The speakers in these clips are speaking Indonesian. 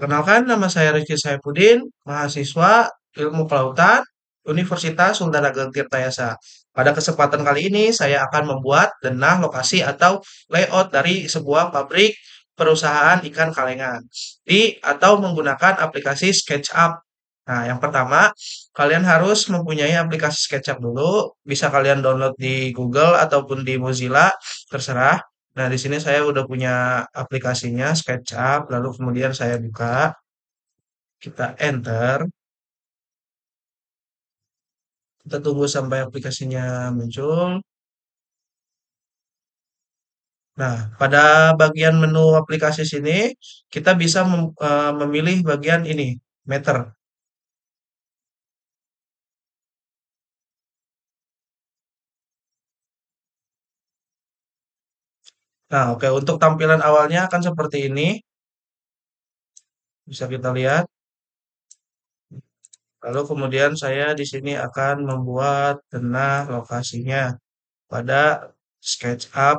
Kenalkan, nama saya Rizky Saifuddin, mahasiswa Ilmu Kelautan, Universitas Sunda Negara Tirtayasa. Pada kesempatan kali ini, saya akan membuat denah lokasi atau layout dari sebuah pabrik perusahaan ikan kalengan atau menggunakan aplikasi SketchUp. Nah, yang pertama, kalian harus mempunyai aplikasi SketchUp dulu. Bisa kalian download di Google ataupun di Mozilla, terserah. Nah, di sini saya udah punya aplikasinya SketchUp, lalu kemudian saya buka, kita enter, kita tunggu sampai aplikasinya muncul. Nah, pada bagian menu aplikasi sini, kita bisa memilih bagian ini, meter. Nah, oke, untuk tampilan awalnya akan seperti ini, bisa kita lihat. Lalu kemudian saya di sini akan membuat denah lokasinya pada SketchUp.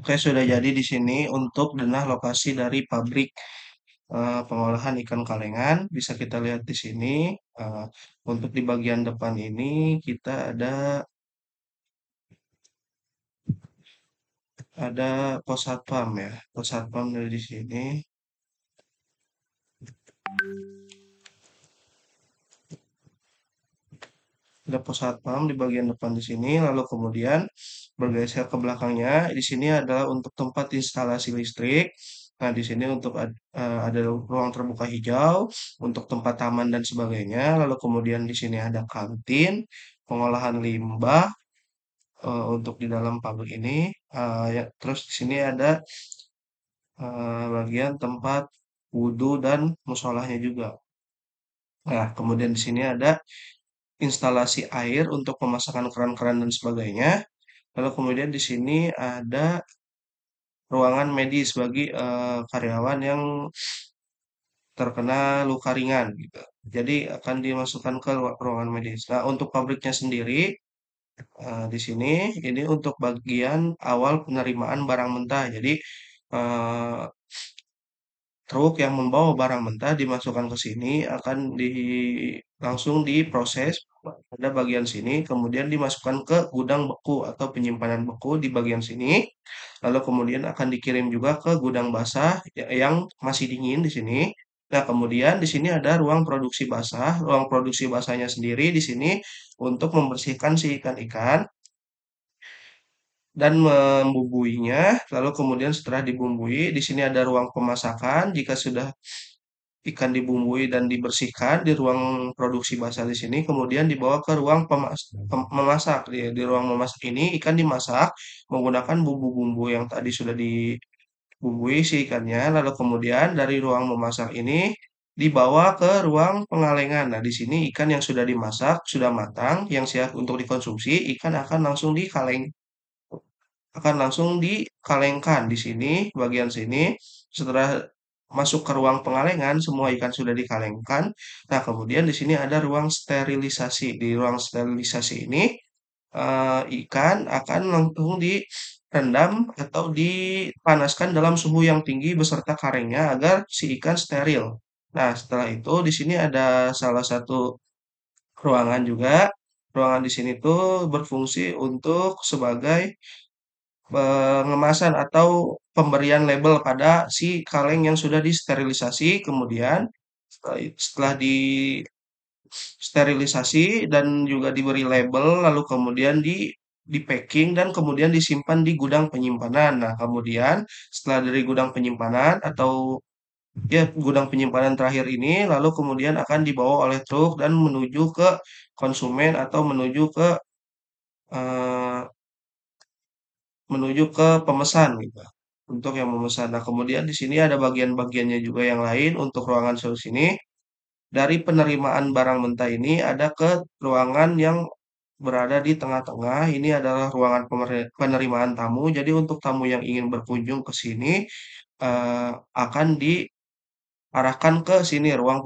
Oke, sudah jadi di sini untuk denah lokasi dari pabrik pengolahan ikan kalengan. Bisa kita lihat di sini. eh, untuk di bagian depan ini kita ada pos satpam ya. Pos satpam dari di sini. Ada pos satpam di bagian depan di sini. Lalu kemudian bergeser ke belakangnya. Di sini adalah untuk tempat instalasi listrik. Nah, di sini untuk ada ruang terbuka hijau untuk tempat taman dan sebagainya. Lalu kemudian di sini ada kantin, pengolahan limbah untuk di dalam pabrik ini. Ya, terus di sini ada bagian tempat wudhu dan musolahnya juga. Nah, kemudian di sini ada instalasi air untuk pemasangan keran-keran dan sebagainya. Lalu kemudian di sini ada ruangan medis bagi karyawan yang terkena luka ringan gitu. Jadi akan dimasukkan ke ruangan medis. Nah, untuk pabriknya sendiri di sini ini untuk bagian awal penerimaan barang mentah. Jadi eh, truk yang membawa barang mentah dimasukkan ke sini akan langsung diproses pada bagian sini, kemudian dimasukkan ke gudang beku atau penyimpanan beku di bagian sini, lalu kemudian akan dikirim juga ke gudang basah yang masih dingin di sini. Nah, kemudian di sini ada ruang produksi basah. Ruang produksi basahnya sendiri di sini untuk membersihkan si ikan-ikan dan membumbuinya. Lalu kemudian setelah dibumbui, di sini ada ruang pemasakan. Jika sudah ikan dibumbui dan dibersihkan di ruang produksi basah di sini, kemudian dibawa ke ruang memasak. Di ruang memasak ini ikan dimasak menggunakan bumbu-bumbu yang tadi sudah dibumbui si ikannya. Lalu kemudian dari ruang memasak ini dibawa ke ruang pengalengan. Nah, di sini ikan yang sudah dimasak, sudah matang, yang siap untuk dikonsumsi, ikan akan langsung dikalengkan di sini, bagian sini. Setelah masuk ke ruang pengalengan, semua ikan sudah dikalengkan. Nah, kemudian di sini ada ruang sterilisasi. Di ruang sterilisasi ini, ikan akan langsung direndam atau dipanaskan dalam suhu yang tinggi beserta karengnya agar si ikan steril. Nah, setelah itu di sini ada salah satu ruangan juga. Ruangan di sini tuh berfungsi untuk sebagai pengemasan atau pemberian label pada si kaleng yang sudah disterilisasi. Kemudian setelah disterilisasi dan juga diberi label, lalu kemudian di packing dan kemudian disimpan di gudang penyimpanan. Nah, kemudian setelah dari gudang penyimpanan atau ya gudang penyimpanan terakhir ini, lalu kemudian akan dibawa oleh truk dan menuju ke konsumen atau eh, menuju ke pemesan gitu. Untuk yang memesan. Nah, kemudian di sini ada bagian-bagiannya juga yang lain untuk ruangan solusi ini. Dari penerimaan barang mentah ini ada ke ruangan yang berada di tengah-tengah. Ini adalah ruangan penerimaan tamu. Jadi untuk tamu yang ingin berkunjung ke sini akan diarahkan ke sini ruang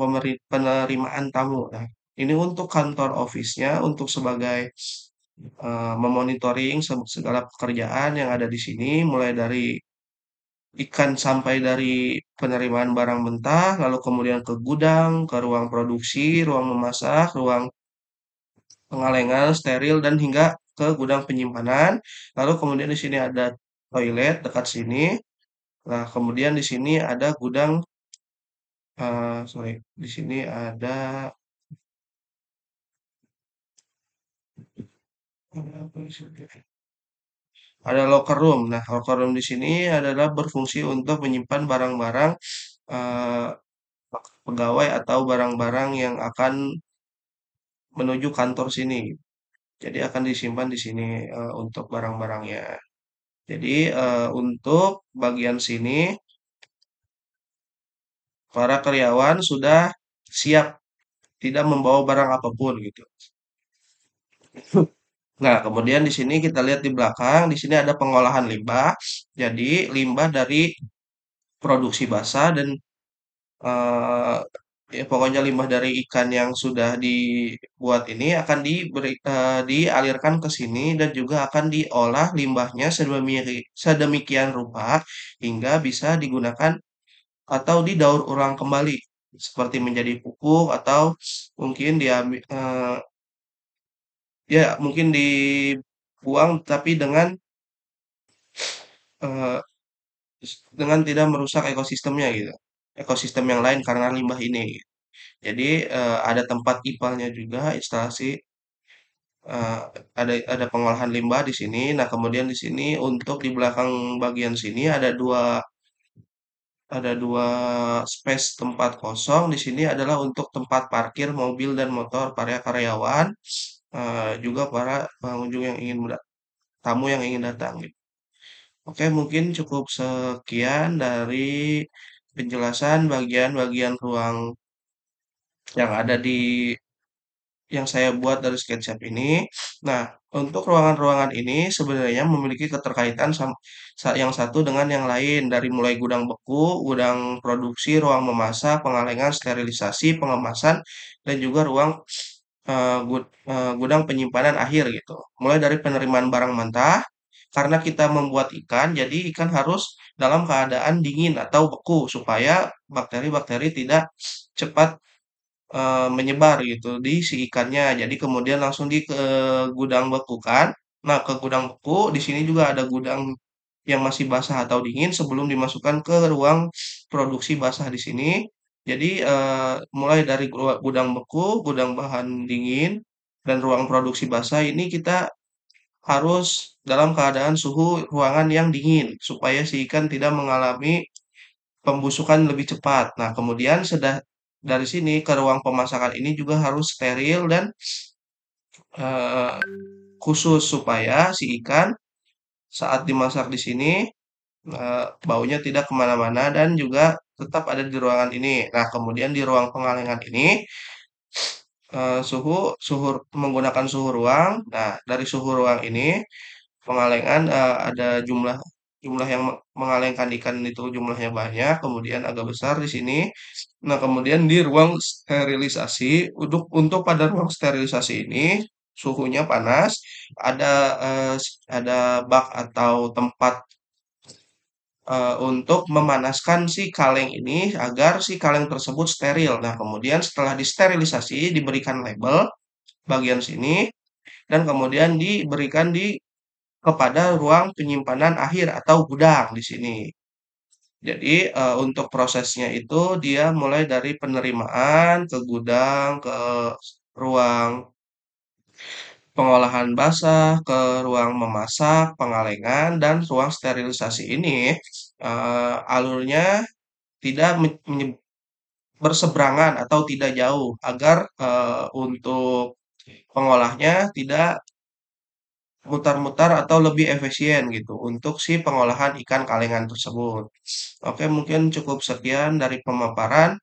penerimaan tamu. Nah, ini untuk kantor office-nya untuk sebagai memonitoring segala pekerjaan yang ada di sini, mulai dari ikan sampai dari penerimaan barang mentah, lalu kemudian ke gudang, ke ruang produksi, ruang memasak, ruang pengalengan, steril, dan hingga ke gudang penyimpanan. Lalu kemudian di sini ada toilet dekat sini. Nah, kemudian di sini ada gudang, sorry, di sini ada locker room. Nah, locker room di sini adalah berfungsi untuk menyimpan barang-barang eh, pegawai atau barang-barang yang akan menuju kantor sini. Jadi akan disimpan di sini untuk barang-barangnya. Jadi untuk bagian sini para karyawan sudah siap tidak membawa barang apapun gitu. Nah, kemudian di sini kita lihat di belakang, di sini ada pengolahan limbah. Jadi limbah dari produksi basah dan ya pokoknya limbah dari ikan yang sudah dibuat ini akan dialirkan ke sini dan juga akan diolah limbahnya sedemikian rupa hingga bisa digunakan atau didaur ulang kembali seperti menjadi pupuk atau mungkin ya mungkin dibuang tapi eh, dengan tidak merusak ekosistemnya gitu. Ekosistem yang lain karena limbah ini. Gitu. Jadi ada tempat ipalnya juga instalasi eh, ada pengolahan limbah di sini. Nah, kemudian di sini untuk di belakang bagian sini ada dua space tempat kosong. Di sini adalah untuk tempat parkir mobil dan motor para karyawan, juga para pengunjung yang tamu yang ingin datang. Gitu. Oke, mungkin cukup sekian dari penjelasan bagian-bagian ruang yang ada yang saya buat dari SketchUp ini. Nah, untuk ruangan-ruangan ini sebenarnya memiliki keterkaitan yang satu dengan yang lain, dari mulai gudang beku, gudang produksi, ruang memasak, pengalengan, sterilisasi, pengemasan, dan juga ruang gudang penyimpanan akhir gitu. Mulai dari penerimaan barang mentah, karena kita membuat ikan, jadi ikan harus dalam keadaan dingin atau beku supaya bakteri-bakteri tidak cepat menyebar gitu di si ikannya. Jadi kemudian langsung ke gudang beku kan. Nah, ke gudang beku di sini juga ada gudang yang masih basah atau dingin sebelum dimasukkan ke ruang produksi basah di sini. Jadi mulai dari gudang beku, gudang bahan dingin, dan ruang produksi basah ini kita harus dalam keadaan suhu ruangan yang dingin supaya si ikan tidak mengalami pembusukan lebih cepat. Nah, kemudian dari sini ke ruang pemasakan ini juga harus steril dan eh, khusus supaya si ikan saat dimasak di sini baunya tidak kemana-mana dan juga tetap ada di ruangan ini. Nah, kemudian di ruang pengalengan ini suhu suhu menggunakan suhu ruang. Nah, dari suhu ruang ini pengalengan ada jumlah jumlah yang mengalengkan ikan itu jumlahnya banyak, kemudian agak besar di sini. Nah, kemudian di ruang sterilisasi, untuk pada ruang sterilisasi ini suhunya panas, ada ada bak atau tempat untuk memanaskan si kaleng ini agar si kaleng tersebut steril. Nah, kemudian setelah disterilisasi diberikan label bagian sini dan kemudian diberikan kepada ruang penyimpanan akhir atau gudang di sini. Jadi untuk prosesnya itu dia mulai dari penerimaan ke gudang, ke ruang pengolahan basah, ke ruang memasak, pengalengan, dan ruang sterilisasi ini alurnya tidak berseberangan atau tidak jauh agar untuk pengolahnya tidak mutar-mutar atau lebih efisien gitu untuk si pengolahan ikan kalengan tersebut. Oke, mungkin cukup sekian dari pemaparan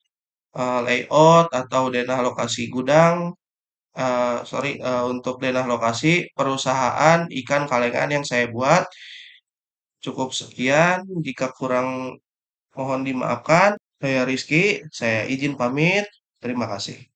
layout atau denah lokasi gudang, sorry, untuk denah lokasi perusahaan ikan kalengan yang saya buat. Cukup sekian, jika kurang mohon dimaafkan. Saya Rizky, saya izin pamit. Terima kasih.